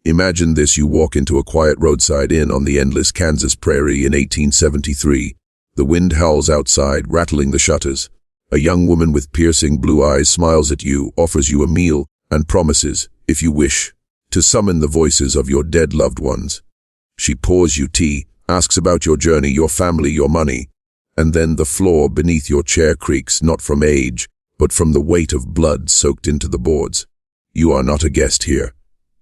Imagine this: you walk into a quiet roadside inn on the endless Kansas prairie in 1873. The wind howls outside, rattling the shutters. A young woman with piercing blue eyes smiles at you, offers you a meal, and promises, if you wish, to summon the voices of your dead loved ones. She pours you tea, asks about your journey, your family, your money, and then the floor beneath your chair creaks, not from age, but from the weight of blood soaked into the boards. You are not a guest here.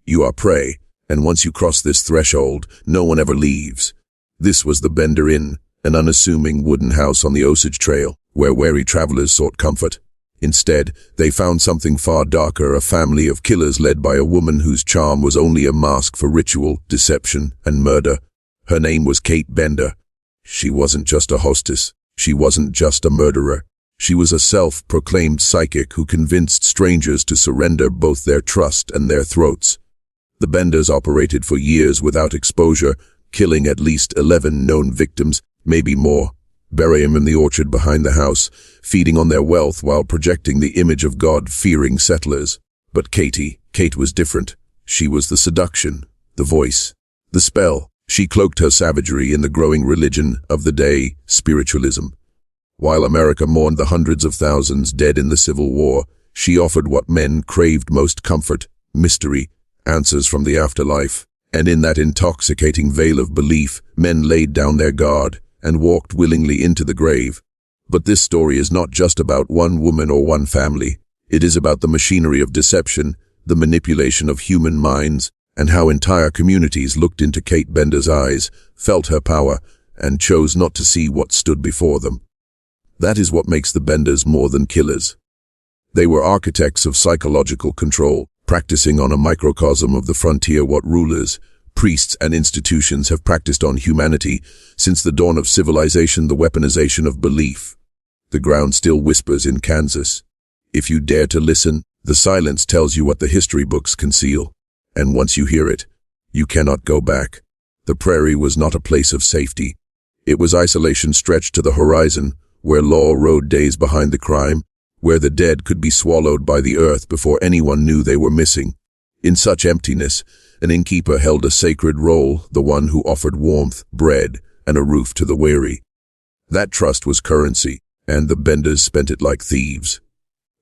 You are prey, and once you cross this threshold, no one ever leaves. This was the Bender Inn, an unassuming wooden house on the Osage Trail, where weary travelers sought comfort. Instead, they found something far darker: a family of killers led by a woman whose charm was only a mask for ritual, deception, and murder. Her name was Kate Bender. She wasn't just a hostess. She wasn't just a murderer. She was a self-proclaimed psychic who convinced strangers to surrender both their trust and their throats. The Benders operated for years without exposure, killing at least 11 known victims, maybe more, burying them in the orchard behind the house, feeding on their wealth while projecting the image of God-fearing settlers. But Kate was different. She was the seduction, the voice, the spell. She cloaked her savagery in the growing religion of the day, spiritualism. While America mourned the hundreds of thousands dead in the Civil War, she offered what men craved most: comfort, mystery, answers from the afterlife. And in that intoxicating veil of belief, men laid down their guard and walked willingly into the grave. But this story is not just about one woman or one family. It is about the machinery of deception, the manipulation of human minds, and how entire communities looked into Kate Bender's eyes, felt her power, and chose not to see what stood before them. That is what makes the Benders more than killers. They were architects of psychological control, practicing on a microcosm of the frontier what rulers, priests, and institutions have practiced on humanity since the dawn of civilization: the weaponization of belief. The ground still whispers in Kansas. If you dare to listen, the silence tells you what the history books conceal. And once you hear it, you cannot go back. The prairie was not a place of safety. It was isolation stretched to the horizon, where law rode days behind the crime, where the dead could be swallowed by the earth before anyone knew they were missing. In such emptiness, an innkeeper held a sacred role, the one who offered warmth, bread, and a roof to the weary. That trust was currency, and the Benders spent it like thieves.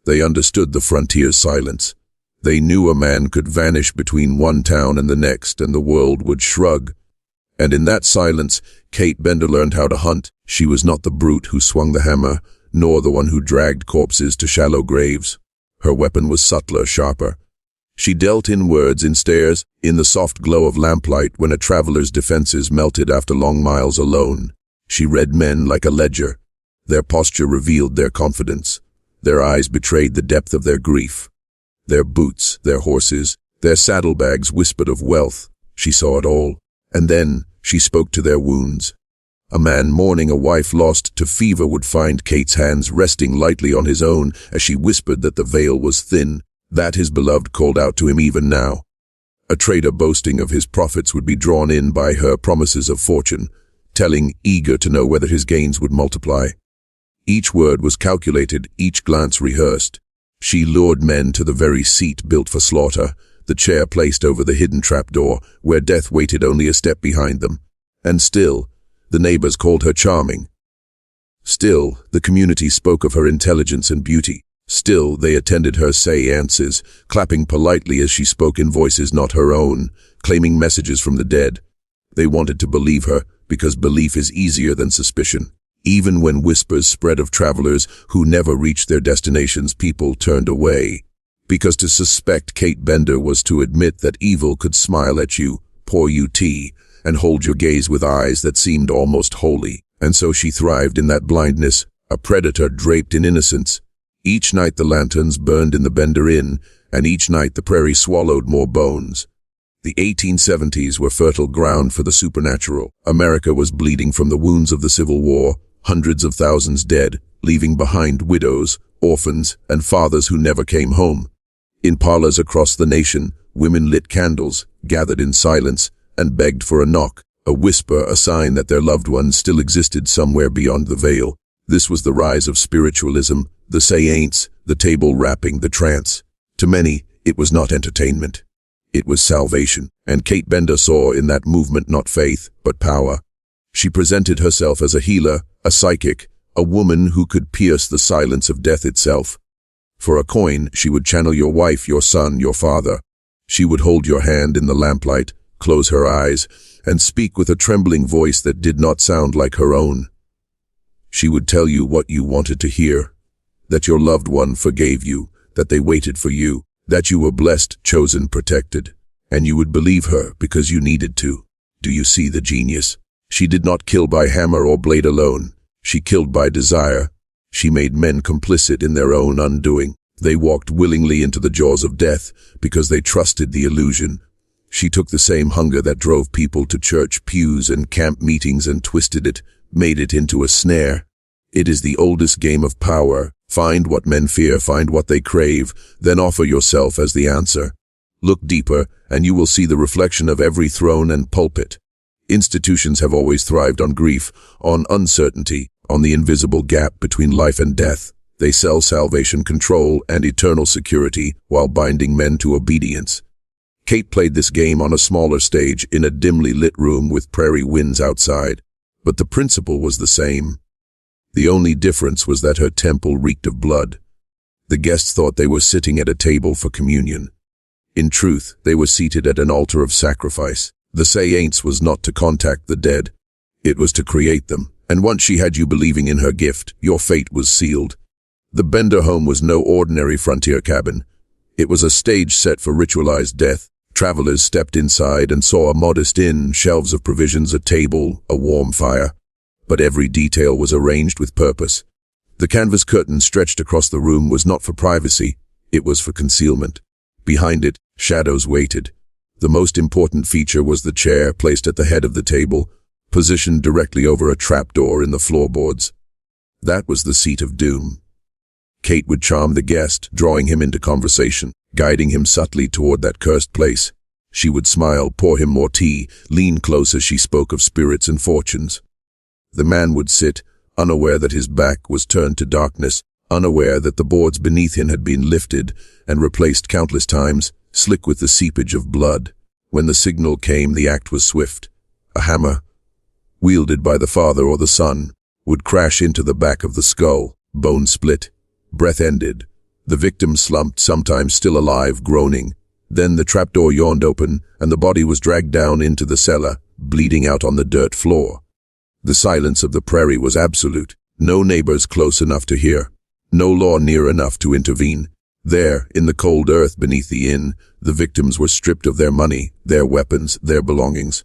They understood the frontier's silence. They knew a man could vanish between one town and the next, and the world would shrug. And in that silence, Kate Bender learned how to hunt. She was not the brute who swung the hammer, nor the one who dragged corpses to shallow graves. Her weapon was subtler, sharper. She dealt in words, in stares, in the soft glow of lamplight when a traveler's defenses melted after long miles alone. She read men like a ledger. Their posture revealed their confidence. Their eyes betrayed the depth of their grief. Their boots, their horses, their saddlebags whispered of wealth. She saw it all. And then she spoke to their wounds. A man mourning a wife lost to fever would find Kate's hands resting lightly on his own as she whispered that the veil was thin, that his beloved called out to him even now. A trader boasting of his profits would be drawn in by her promises of fortune, telling, eager to know whether his gains would multiply. Each word was calculated, each glance rehearsed. She lured men to the very seat built for slaughter, the chair placed over the hidden trapdoor, where death waited only a step behind them. And still, the neighbors called her charming. Still, the community spoke of her intelligence and beauty. Still, they attended her séances, clapping politely as she spoke in voices not her own, claiming messages from the dead. They wanted to believe her, because belief is easier than suspicion. Even when whispers spread of travelers who never reached their destinations, people turned away. Because to suspect Kate Bender was to admit that evil could smile at you, pour you tea, and hold your gaze with eyes that seemed almost holy. And so she thrived in that blindness, a predator draped in innocence. Each night the lanterns burned in the Bender Inn, and each night the prairie swallowed more bones. The 1870s were fertile ground for the supernatural. America was bleeding from the wounds of the Civil War, hundreds of thousands dead, leaving behind widows, orphans, and fathers who never came home. In parlors across the nation, women lit candles, gathered in silence, and begged for a knock, a whisper, a sign that their loved ones still existed somewhere beyond the veil. This was the rise of spiritualism, the séances, the table rapping, the trance. To many, it was not entertainment. It was salvation, and Kate Bender saw in that movement not faith, but power. She presented herself as a healer, a psychic, a woman who could pierce the silence of death itself. For a coin, she would channel your wife, your son, your father. She would hold your hand in the lamplight, close her eyes, and speak with a trembling voice that did not sound like her own. She would tell you what you wanted to hear, that your loved one forgave you, that they waited for you, that you were blessed, chosen, protected, and you would believe her because you needed to. Do you see the genius? She did not kill by hammer or blade alone. She killed by desire. She made men complicit in their own undoing. They walked willingly into the jaws of death because they trusted the illusion. She took the same hunger that drove people to church pews and camp meetings and twisted it, made it into a snare. It is the oldest game of power. Find what men fear, find what they crave, then offer yourself as the answer. Look deeper, and you will see the reflection of every throne and pulpit. Institutions have always thrived on grief, on uncertainty, on the invisible gap between life and death. They sell salvation, control, and eternal security while binding men to obedience. Kate played this game on a smaller stage in a dimly lit room with prairie winds outside, but the principle was the same. The only difference was that her temple reeked of blood. The guests thought they were sitting at a table for communion. In truth, they were seated at an altar of sacrifice. The séance was not to contact the dead. It was to create them, and once she had you believing in her gift, your fate was sealed. The Bender home was no ordinary frontier cabin. It was a stage set for ritualized death. Travelers stepped inside and saw a modest inn, shelves of provisions, a table, a warm fire. But every detail was arranged with purpose. The canvas curtain stretched across the room was not for privacy, it was for concealment. Behind it, shadows waited. The most important feature was the chair placed at the head of the table, positioned directly over a trapdoor in the floorboards. That was the seat of doom. Kate would charm the guest, drawing him into conversation, guiding him subtly toward that cursed place. She would smile, pour him more tea, lean close as she spoke of spirits and fortunes. The man would sit, unaware that his back was turned to darkness, unaware that the boards beneath him had been lifted and replaced countless times, slick with the seepage of blood. When the signal came, the act was swift. A hammer, wielded by the father or the son, would crash into the back of the skull, bone split, breath ended. The victim slumped, sometimes still alive, groaning. Then the trapdoor yawned open, and the body was dragged down into the cellar, bleeding out on the dirt floor. The silence of the prairie was absolute. No neighbors close enough to hear. No law near enough to intervene. There, in the cold earth beneath the inn, the victims were stripped of their money, their weapons, their belongings.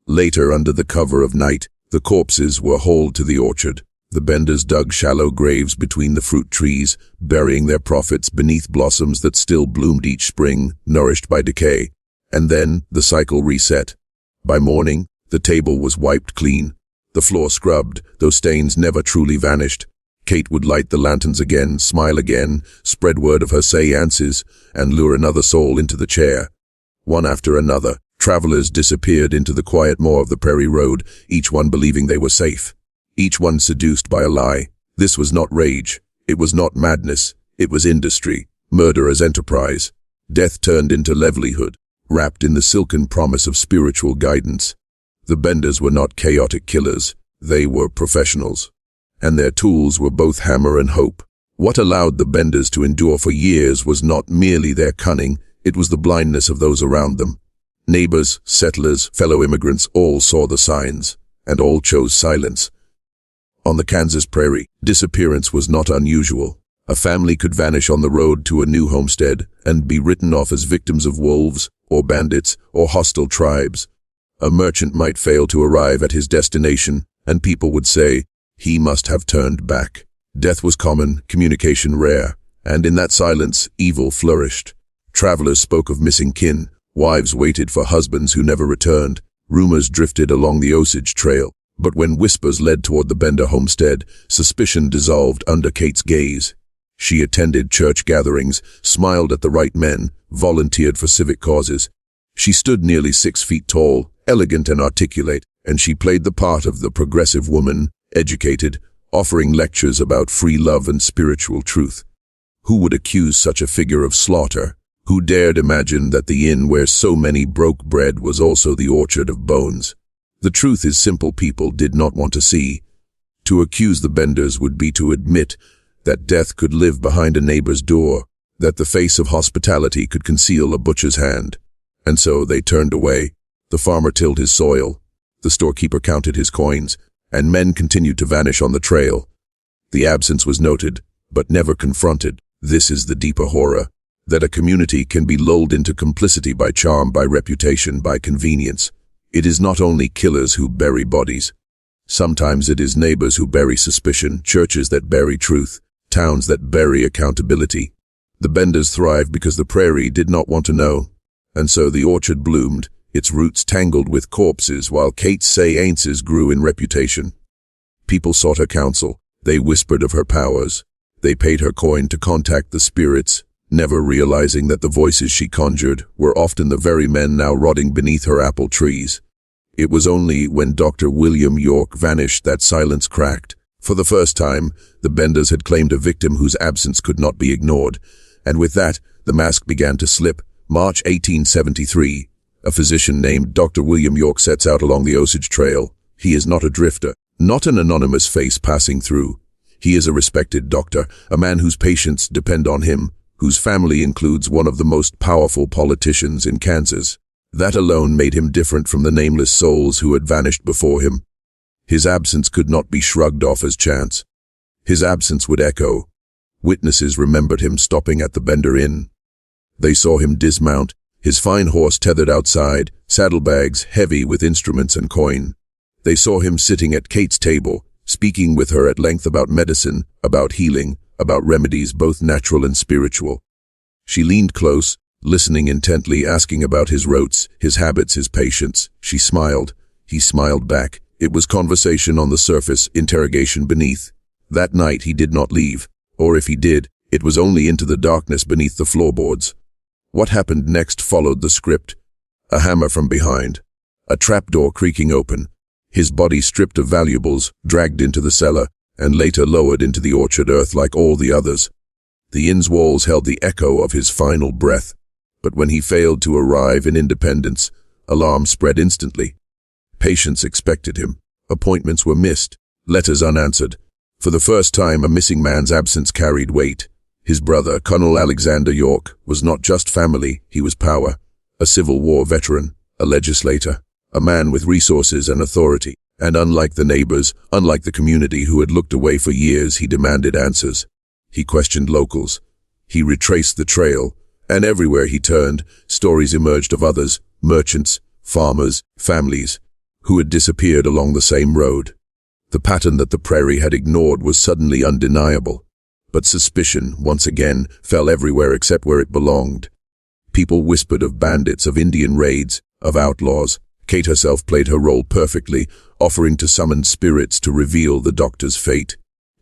Later, under the cover of night, the corpses were hauled to the orchard. The Benders dug shallow graves between the fruit trees, burying their profits beneath blossoms that still bloomed each spring, nourished by decay. And then, the cycle reset. By morning, the table was wiped clean. The floor scrubbed, though stains never truly vanished. Kate would light the lanterns again, smile again, spread word of her séances, and lure another soul into the chair. One after another, travelers disappeared into the quiet moor of the prairie road, each one believing they were safe. Each one seduced by a lie. This was not rage. It was not madness. It was industry, murder as enterprise. Death turned into livelihood, wrapped in the silken promise of spiritual guidance. The Benders were not chaotic killers. They were professionals. And their tools were both hammer and hope. What allowed the Benders to endure for years was not merely their cunning, it was the blindness of those around them. Neighbors, settlers, fellow immigrants all saw the signs, and all chose silence. On the Kansas prairie, disappearance was not unusual. A family could vanish on the road to a new homestead and be written off as victims of wolves, or bandits, or hostile tribes. A merchant might fail to arrive at his destination, and people would say, he must have turned back. Death was common, communication rare, and in that silence, evil flourished. Travelers spoke of missing kin, wives waited for husbands who never returned, rumors drifted along the Osage Trail. But when whispers led toward the Bender homestead, suspicion dissolved under Kate's gaze. She attended church gatherings, smiled at the right men, volunteered for civic causes. She stood nearly 6 feet tall, elegant and articulate, and she played the part of the progressive woman, educated, offering lectures about free love and spiritual truth. Who would accuse such a figure of slaughter? Who dared imagine that the inn where so many broke bread was also the orchard of bones? The truth is simple people did not want to see. To accuse the Benders would be to admit that death could live behind a neighbor's door, that the face of hospitality could conceal a butcher's hand. And so they turned away. The farmer tilled his soil, the storekeeper counted his coins, and men continued to vanish on the trail. The absence was noted, but never confronted. This is the deeper horror, that a community can be lulled into complicity by charm, by reputation, by convenience. It is not only killers who bury bodies. Sometimes it is neighbors who bury suspicion, churches that bury truth, towns that bury accountability. The Benders thrived because the prairie did not want to know, and so the orchard bloomed, its roots tangled with corpses, while Kate's séances grew in reputation. People sought her counsel, they whispered of her powers, they paid her coin to contact the spirits, never realizing that the voices she conjured were often the very men now rotting beneath her apple trees. It was only when Dr. William York vanished that silence cracked. For the first time, the Benders had claimed a victim whose absence could not be ignored, and with that, the mask began to slip. March 1873. A physician named Dr. William York sets out along the Osage Trail. He is not a drifter, not an anonymous face passing through. He is a respected doctor, a man whose patients depend on him, whose family includes one of the most powerful politicians in Kansas. That alone made him different from the nameless souls who had vanished before him. His absence could not be shrugged off as chance. His absence would echo. Witnesses remembered him stopping at the Bender Inn. They saw him dismount, his fine horse tethered outside, saddlebags heavy with instruments and coin. They saw him sitting at Kate's table, speaking with her at length about medicine, about healing, about remedies both natural and spiritual. She leaned close, listening intently, asking about his rotes, his habits, his patience. She smiled. He smiled back. It was conversation on the surface, interrogation beneath. That night he did not leave, or if he did, it was only into the darkness beneath the floorboards. What happened next followed the script. A hammer from behind, a trapdoor creaking open, his body stripped of valuables, dragged into the cellar, and later lowered into the orchard earth like all the others. The inn's walls held the echo of his final breath. But when he failed to arrive in Independence, alarm spread instantly. Patients expected him. Appointments were missed, letters unanswered. For the first time, a missing man's absence carried weight. His brother, Colonel Alexander York, was not just family, he was power. A Civil War veteran, a legislator, a man with resources and authority. And unlike the neighbors, unlike the community who had looked away for years, he demanded answers. He questioned locals. He retraced the trail, and everywhere he turned, stories emerged of others, merchants, farmers, families, who had disappeared along the same road. The pattern that the prairie had ignored was suddenly undeniable. But suspicion, once again, fell everywhere except where it belonged. People whispered of bandits, of Indian raids, of outlaws. Kate herself played her role perfectly, offering to summon spirits to reveal the doctor's fate.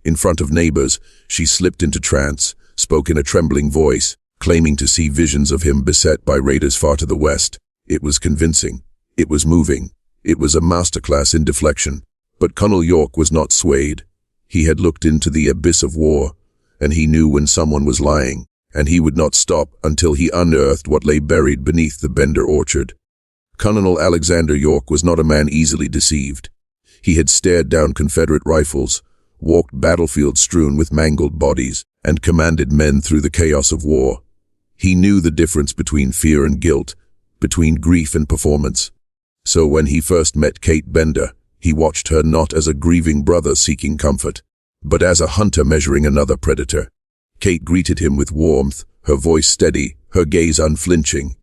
In front of neighbors, she slipped into trance, spoke in a trembling voice, claiming to see visions of him beset by raiders far to the west. It was convincing. It was moving. It was a masterclass in deflection. But Colonel York was not swayed. He had looked into the abyss of war, and he knew when someone was lying, and he would not stop until he unearthed what lay buried beneath the Bender orchard. Colonel Alexander York was not a man easily deceived. He had stared down Confederate rifles, walked battlefields strewn with mangled bodies, and commanded men through the chaos of war. He knew the difference between fear and guilt, between grief and performance. So when he first met Kate Bender, he watched her not as a grieving brother seeking comfort, but as a hunter measuring another predator. Kate greeted him with warmth, her voice steady, her gaze unflinching.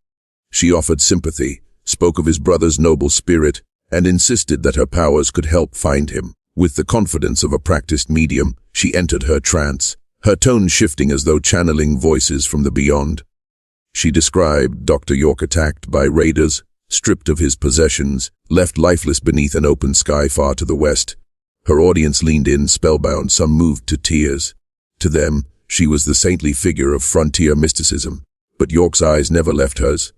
She offered sympathy, spoke of his brother's noble spirit, and insisted that her powers could help find him. With the confidence of a practiced medium, she entered her trance, her tone shifting as though channeling voices from the beyond. She described Dr. York attacked by raiders, stripped of his possessions, left lifeless beneath an open sky far to the west. Her audience leaned in, spellbound, some moved to tears. To them, she was the saintly figure of frontier mysticism, but York's eyes never left hers.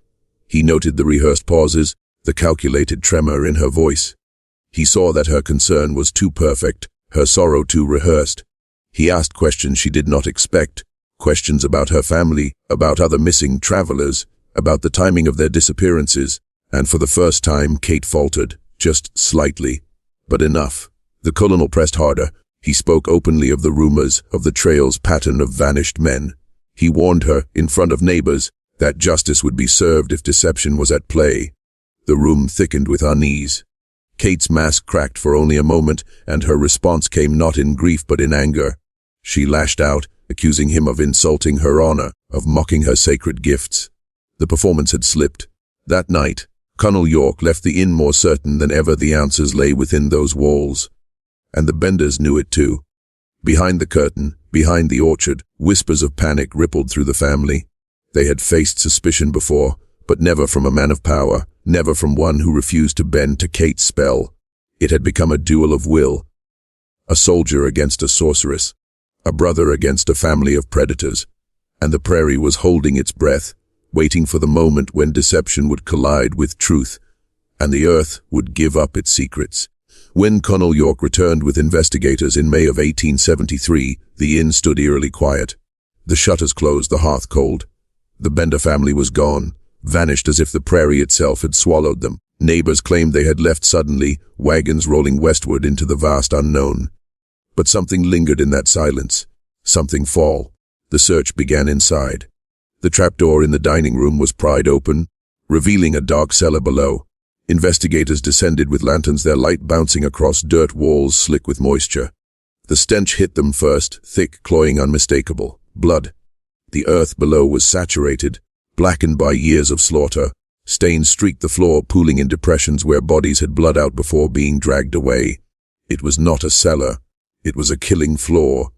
He noted the rehearsed pauses, the calculated tremor in her voice. He saw that her concern was too perfect, her sorrow too rehearsed. He asked questions she did not expect, Questions about her family, about other missing travelers, about the timing of their disappearances, and for the first time Kate faltered, just slightly, but enough. The colonel pressed harder. He spoke openly of the rumors, of the trail's pattern of vanished men. He warned her, in front of neighbors, that justice would be served if deception was at play. The room thickened with unease. Kate's mask cracked for only a moment, and her response came not in grief but in anger. She lashed out, accusing him of insulting her honor, of mocking her sacred gifts. The performance had slipped. That night, Colonel York left the inn more certain than ever the answers lay within those walls. And the Benders knew it too. Behind the curtain, behind the orchard, whispers of panic rippled through the family. They had faced suspicion before, but never from a man of power, never from one who refused to bend to Kate's spell. It had become a duel of will. A soldier against a sorceress, a brother against a family of predators, and the prairie was holding its breath, waiting for the moment when deception would collide with truth, and the earth would give up its secrets. When Colonel York returned with investigators in May of 1873, the inn stood eerily quiet. The shutters closed, the hearth cold. The Bender family was gone, vanished as if the prairie itself had swallowed them. Neighbors claimed they had left suddenly, wagons rolling westward into the vast unknown. But something lingered in that silence, something fall. The search began inside. The trapdoor in the dining room was pried open, revealing a dark cellar below. Investigators descended with lanterns, their light bouncing across dirt walls slick with moisture. The stench hit them first, thick, cloying, unmistakable. Blood. The earth below was saturated, blackened by years of slaughter. Stains streaked the floor, pooling in depressions where bodies had bled out before being dragged away. It was not a cellar. It was a killing floor.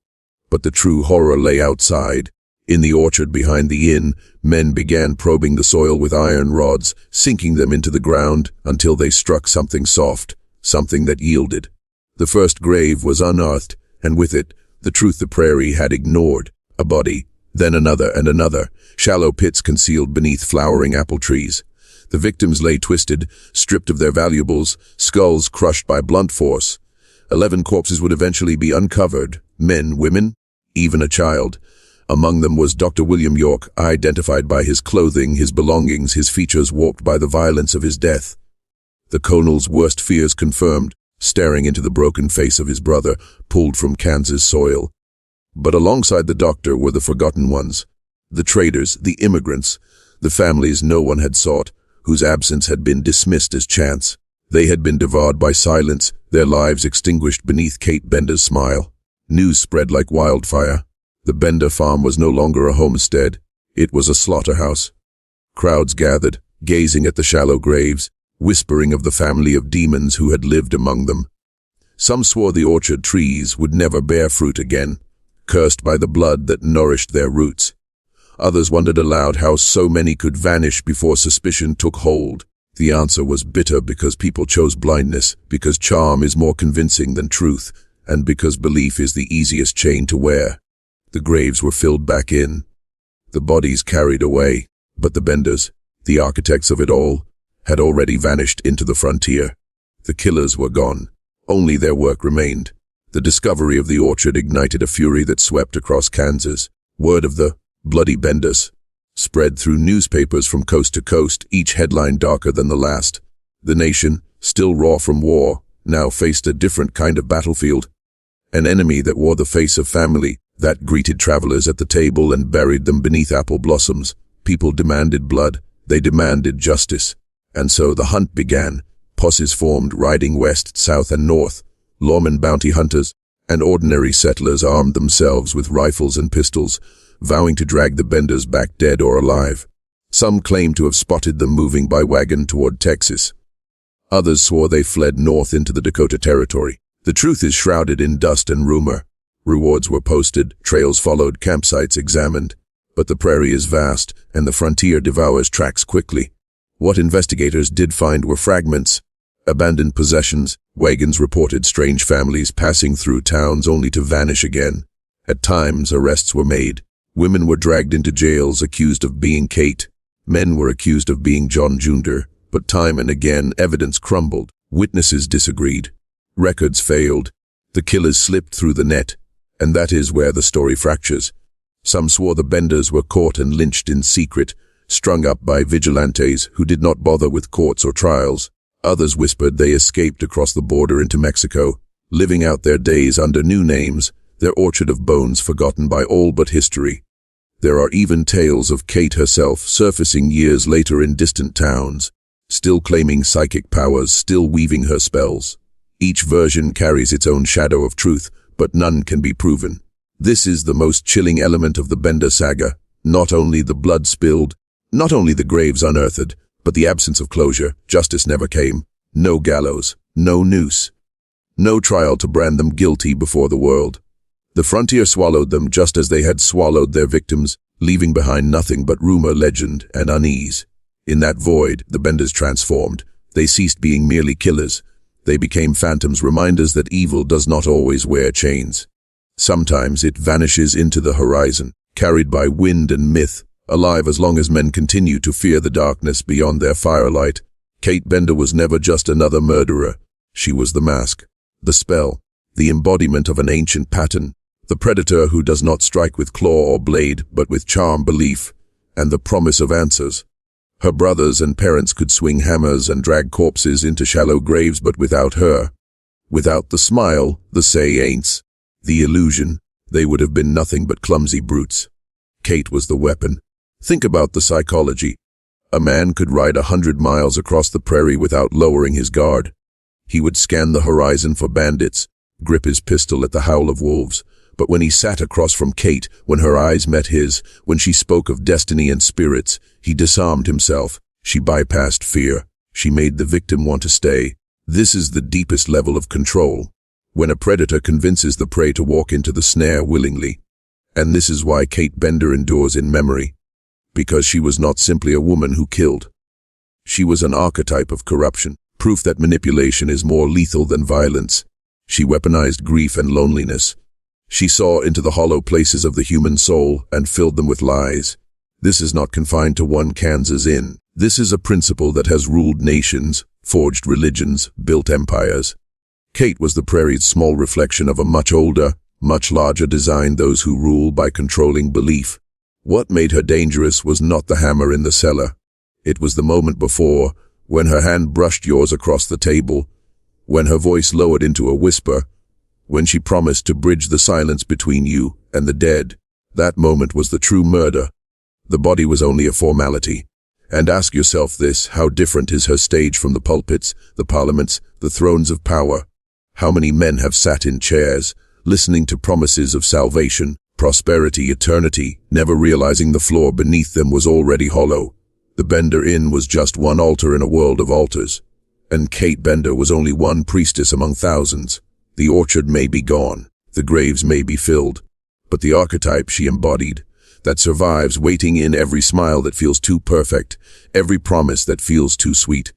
But the true horror lay outside. In the orchard behind the inn, men began probing the soil with iron rods, sinking them into the ground until they struck something soft, something that yielded. The first grave was unearthed, and with it, the truth the prairie had ignored. A body, then another and another, shallow pits concealed beneath flowering apple trees. The victims lay twisted, stripped of their valuables, skulls crushed by blunt force. 11 corpses would eventually be uncovered, men, women, even a child. Among them was Dr. William York, identified by his clothing, his belongings, his features warped by the violence of his death. The colonel's worst fears confirmed, staring into the broken face of his brother, pulled from Kansas soil. But alongside the doctor were the forgotten ones, the traders, the immigrants, the families no one had sought, whose absence had been dismissed as chance. They had been devoured by silence, their lives extinguished beneath Kate Bender's smile. News spread like wildfire. The Bender farm was no longer a homestead. It was a slaughterhouse. Crowds gathered, gazing at the shallow graves, whispering of the family of demons who had lived among them. Some swore the orchard trees would never bear fruit again, cursed by the blood that nourished their roots. Others wondered aloud how so many could vanish before suspicion took hold. The answer was bitter because people chose blindness, because charm is more convincing than truth, and because belief is the easiest chain to wear. The graves were filled back in, the bodies carried away, but the Benders, the architects of it all, had already vanished into the frontier. The killers were gone. Only their work remained. The discovery of the orchard ignited a fury that swept across Kansas. Word of the bloody Benders spread through newspapers from coast to coast, each headline darker than the last. The nation, still raw from war, now faced a different kind of battlefield. An enemy that wore the face of family, that greeted travelers at the table and buried them beneath apple blossoms. People demanded blood. They demanded justice. And so the hunt began. Posses formed, riding west, south, and north. Lawmen, bounty hunters, and ordinary settlers armed themselves with rifles and pistols, vowing to drag the Benders back dead or alive. Some claimed to have spotted them moving by wagon toward Texas. Others swore they fled north into the Dakota Territory. The truth is shrouded in dust and rumor. Rewards were posted, trails followed, campsites examined. But the prairie is vast, and the frontier devours tracks quickly. What investigators did find were fragments, abandoned possessions. Wagons reported strange families passing through towns only to vanish again. At times, arrests were made. Women were dragged into jails accused of being Kate. Men were accused of being John Jr., but time and again evidence crumbled. Witnesses disagreed. Records failed. The killers slipped through the net. And that is where the story fractures. Some swore the Benders were caught and lynched in secret, strung up by vigilantes who did not bother with courts or trials. Others whispered they escaped across the border into Mexico, living out their days under new names, their orchard of bones forgotten by all but history. There are even tales of Kate herself surfacing years later in distant towns, still claiming psychic powers, still weaving her spells. Each version carries its own shadow of truth, but none can be proven. This is the most chilling element of the Bender saga. Not only the blood spilled, not only the graves unearthed, but the absence of closure. Justice never came. No gallows, no noose, no trial to brand them guilty before the world. The frontier swallowed them just as they had swallowed their victims, leaving behind nothing but rumor, legend, and unease. In that void, the Benders transformed. They ceased being merely killers. They became phantoms, reminders that evil does not always wear chains. Sometimes it vanishes into the horizon, carried by wind and myth, alive as long as men continue to fear the darkness beyond their firelight. Kate Bender was never just another murderer. She was the mask, the spell, the embodiment of an ancient pattern, the predator who does not strike with claw or blade, but with charm, belief, and the promise of answers. Her brothers and parents could swing hammers and drag corpses into shallow graves, but without her, without the smile, the say-ain'ts, the illusion, they would have been nothing but clumsy brutes. Kate was the weapon. Think about the psychology. A man could ride 100 miles across the prairie without lowering his guard. He would scan the horizon for bandits, grip his pistol at the howl of wolves. But when he sat across from Kate, when her eyes met his, when she spoke of destiny and spirits, he disarmed himself. She bypassed fear. She made the victim want to stay. This is the deepest level of control, when a predator convinces the prey to walk into the snare willingly. And this is why Kate Bender endures in memory. Because she was not simply a woman who killed. She was an archetype of corruption, proof that manipulation is more lethal than violence. She weaponized grief and loneliness. She saw into the hollow places of the human soul and filled them with lies. This is not confined to one Kansas inn. This is a principle that has ruled nations, forged religions, built empires. Kate was the prairie's small reflection of a much older, much larger design, those who rule by controlling belief. What made her dangerous was not the hammer in the cellar. It was the moment before, when her hand brushed yours across the table, when her voice lowered into a whisper, when she promised to bridge the silence between you and the dead. That moment was the true murder. The body was only a formality. And ask yourself this: how different is her stage from the pulpits, the parliaments, the thrones of power? How many men have sat in chairs, listening to promises of salvation, prosperity, eternity, never realizing the floor beneath them was already hollow? The Bender Inn was just one altar in a world of altars. And Kate Bender was only one priestess among thousands. The orchard may be gone, the graves may be filled, but the archetype she embodied, that survives, waiting in every smile that feels too perfect, every promise that feels too sweet.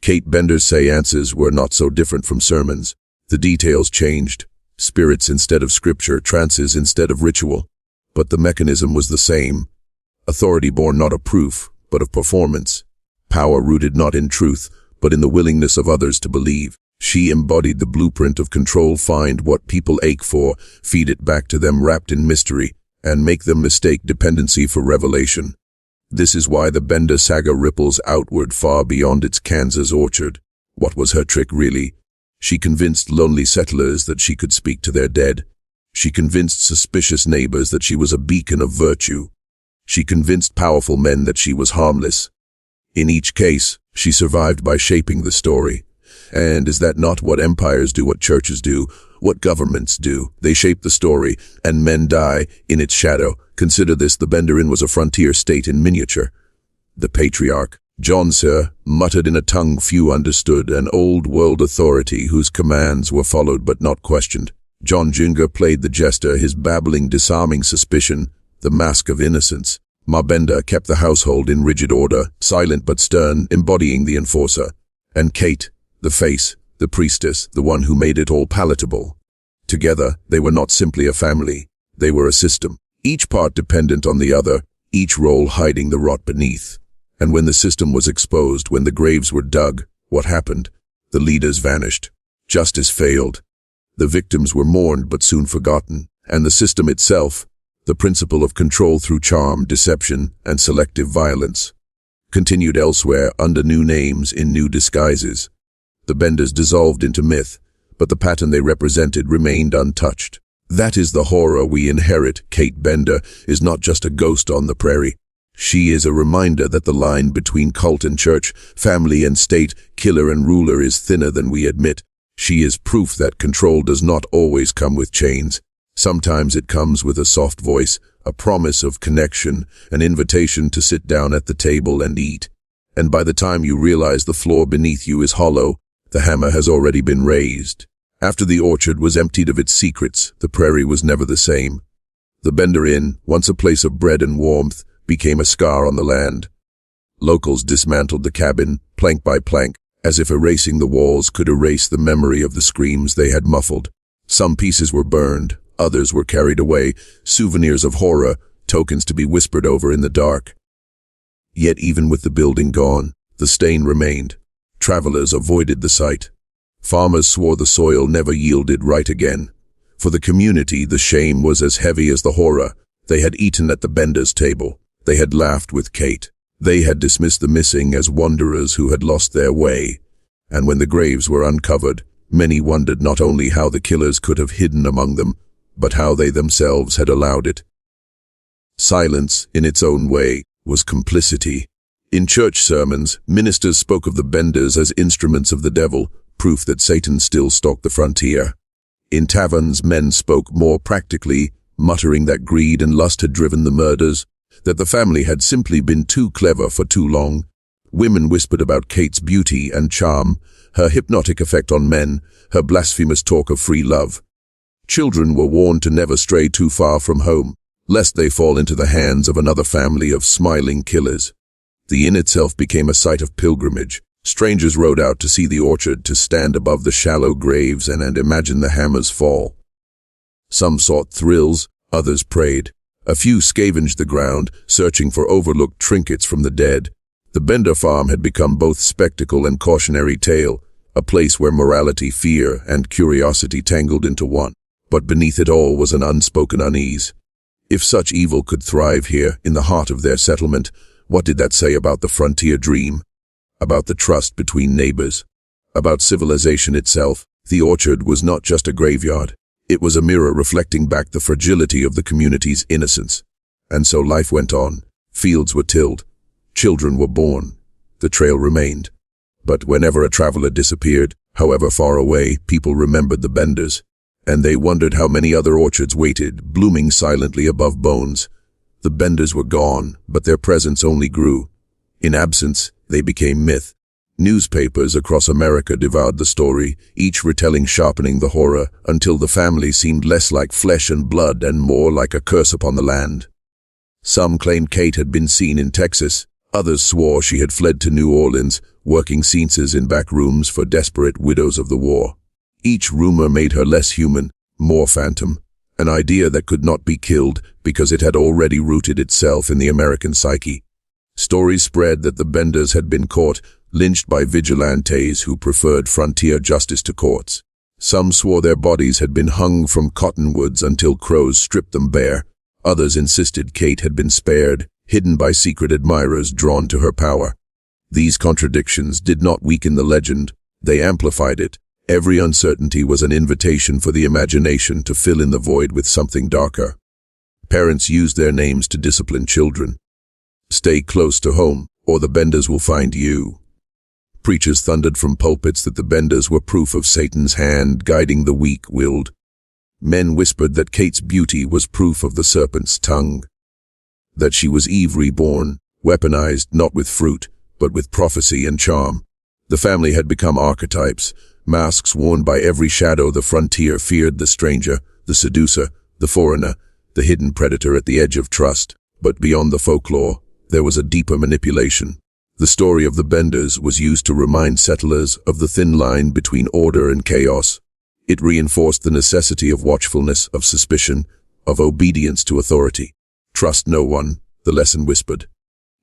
Kate Bender's séances were not so different from sermons. The details changed, spirits instead of scripture, trances instead of ritual, but the mechanism was the same. Authority born not of proof, but of performance. Power rooted not in truth, but in the willingness of others to believe. She embodied the blueprint of control: find what people ache for, feed it back to them wrapped in mystery, and make them mistake dependency for revelation. This is why the Bender saga ripples outward far beyond its Kansas orchard. What was her trick really? She convinced lonely settlers that she could speak to their dead. She convinced suspicious neighbors that she was a beacon of virtue. She convinced powerful men that she was harmless. In each case, she survived by shaping the story. And is that not what empires do, what churches do, what governments do? They shape the story, and men die in its shadow. Consider this: the Bender Inn was a frontier state in miniature. The patriarch, John Sir, muttered in a tongue few understood, an old-world authority whose commands were followed but not questioned. John Jr. played the jester, his babbling disarming suspicion, the mask of innocence. Ma Bender kept the household in rigid order, silent but stern, embodying the enforcer. And Kate, the face, the priestess, the one who made it all palatable. Together, they were not simply a family. They were a system, each part dependent on the other, each role hiding the rot beneath. And when the system was exposed, when the graves were dug, what happened? The leaders vanished. Justice failed. The victims were mourned but soon forgotten. And the system itself, The principle of control through charm, deception, and selective violence continued elsewhere under new names in new disguises. The Benders dissolved into myth, but the pattern they represented remained untouched. That is the horror we inherit. Kate Bender is not just a ghost on the prairie. She is a reminder that the line between cult and church, family and state, killer and ruler is thinner than we admit. She is proof that control does not always come with chains. Sometimes it comes with a soft voice, a promise of connection, an invitation to sit down at the table and eat. And by the time you realize the floor beneath you is hollow, the hammer has already been raised. After the orchard was emptied of its secrets, the prairie was never the same. The Bender Inn, once a place of bread and warmth, became a scar on the land. Locals dismantled the cabin, plank by plank, as if erasing the walls could erase the memory of the screams they had muffled. Some pieces were burned, others were carried away, souvenirs of horror, tokens to be whispered over in the dark. Yet even with the building gone, the stain remained. Travelers avoided the site. Farmers swore the soil never yielded right again. For the community, the shame was as heavy as the horror. They had eaten at the Benders' table. They had laughed with Kate. They had dismissed the missing as wanderers who had lost their way. And when the graves were uncovered, many wondered not only how the killers could have hidden among them, but how they themselves had allowed it. Silence, in its own way, was complicity. In church sermons, ministers spoke of the Benders as instruments of the devil, proof that Satan still stalked the frontier. In taverns, men spoke more practically, muttering that greed and lust had driven the murders, that the family had simply been too clever for too long. Women whispered about Kate's beauty and charm, her hypnotic effect on men, her blasphemous talk of free love. Children were warned to never stray too far from home, lest they fall into the hands of another family of smiling killers. The inn itself became a site of pilgrimage. Strangers rode out to see the orchard, to stand above the shallow graves and imagine the hammer's fall. Some sought thrills, others prayed. A few scavenged the ground, searching for overlooked trinkets from the dead. The Bender farm had become both spectacle and cautionary tale, a place where morality, fear, and curiosity tangled into one. But beneath it all was an unspoken unease. If such evil could thrive here, in the heart of their settlement, what did that say about the frontier dream? About the trust between neighbors? About civilization itself? The orchard was not just a graveyard. It was a mirror reflecting back the fragility of the community's innocence. And so life went on. Fields were tilled. Children were born. The trail remained. But whenever a traveler disappeared, however far away, people remembered the Benders. And they wondered how many other orchards waited, blooming silently above bones. The Benders were gone, but their presence only grew. In absence, they became myth. Newspapers across America devoured the story, each retelling sharpening the horror, until the family seemed less like flesh and blood and more like a curse upon the land. Some claimed Kate had been seen in Texas. Others swore she had fled to New Orleans, working séances in back rooms for desperate widows of the war. Each rumor made her less human, more phantom, an idea that could not be killed because it had already rooted itself in the American psyche. Stories spread that the Benders had been caught, lynched by vigilantes who preferred frontier justice to courts. Some swore their bodies had been hung from cottonwoods until crows stripped them bare. Others insisted Kate had been spared, hidden by secret admirers drawn to her power. These contradictions did not weaken the legend, they amplified it. Every uncertainty was an invitation for the imagination to fill in the void with something darker. Parents used their names to discipline children. Stay close to home, or the Benders will find you. Preachers thundered from pulpits that the Benders were proof of Satan's hand guiding the weak-willed. Men whispered that Kate's beauty was proof of the serpent's tongue. That she was Eve reborn, weaponized not with fruit, but with prophecy and charm. The family had become archetypes, masks worn by every shadow. The frontier feared the stranger, the seducer, the foreigner, the hidden predator at the edge of trust. But beyond the folklore, there was a deeper manipulation. The story of the Benders was used to remind settlers of the thin line between order and chaos. It reinforced the necessity of watchfulness, of suspicion, of obedience to authority. Trust no one, the lesson whispered.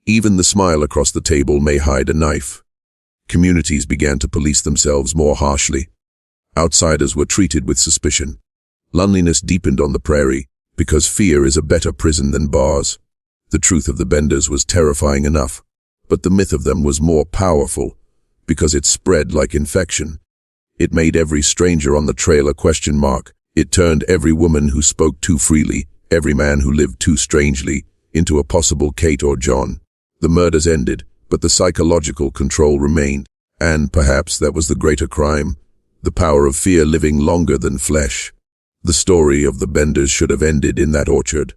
Even the smile across the table may hide a knife. Communities began to police themselves more harshly. Outsiders were treated with suspicion. Loneliness deepened on the prairie. because fear is a better prison than bars. The truth of the benders was terrifying enough, but the myth of them was more powerful, because it spread like infection. It made every stranger on the trail a question mark. It turned every woman who spoke too freely, every man who lived too strangely, into a possible Kate or John. The murders ended, but the psychological control remained. And perhaps that was the greater crime, the power of fear living longer than flesh. The story of the benders should have ended in that orchard.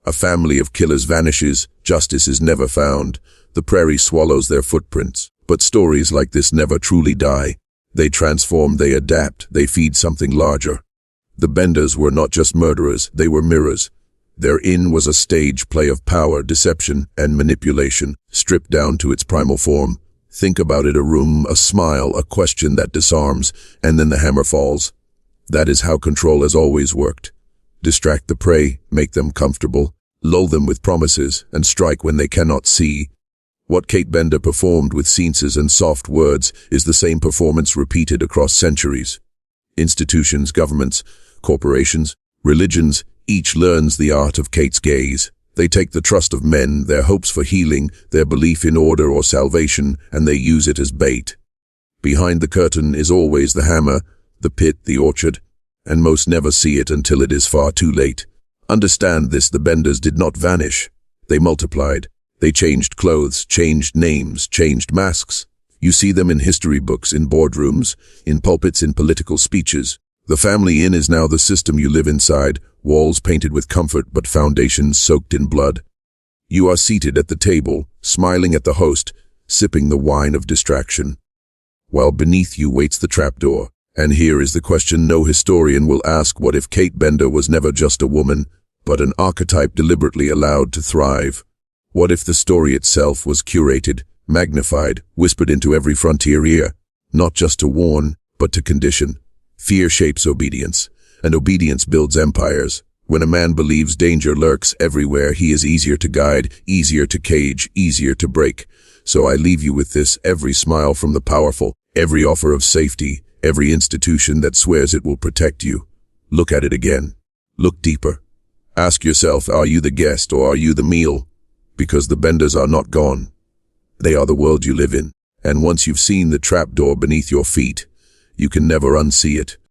A family of killers vanishes, justice is never found, the prairie swallows their footprints. But stories like this never truly die. They transform, they adapt, they feed something larger. The benders were not just murderers, they were mirrors. Their inn was a stage play of power, deception, and manipulation, stripped down to its primal form. Think about it: a room, a smile, a question that disarms, and then the hammer falls. That is how control has always worked. Distract the prey, make them comfortable, lull them with promises, and strike when they cannot see. What Kate Bender performed with séances and soft words is the same performance repeated across centuries. Institutions, governments, corporations, religions, each learns the art of Kate's gaze. They take the trust of men, their hopes for healing, their belief in order or salvation, and they use it as bait. Behind the curtain is always the hammer, the pit, the orchard, and most never see it until it is far too late. Understand this: the benders did not vanish. They multiplied. They changed clothes, changed names, changed masks. You see them in history books, in boardrooms, in pulpits, in political speeches. The family inn is now the system you live inside, walls painted with comfort but foundations soaked in blood. You are seated at the table, smiling at the host, sipping the wine of distraction, while beneath you waits the trapdoor. And here is the question no historian will ask: what if Kate Bender was never just a woman, but an archetype deliberately allowed to thrive? What if the story itself was curated, magnified, whispered into every frontier ear, not just to warn, but to condition? Fear shapes obedience, and obedience builds empires. When a man believes danger lurks everywhere, he is easier to guide, easier to cage, easier to break. So I leave you with this: every smile from the powerful, every offer of safety, every institution that swears it will protect you. Look at it again. Look deeper. Ask yourself, are you the guest or are you the meal? Because the benders are not gone. They are the world you live in. And once you've seen the trapdoor beneath your feet, you can never unsee it.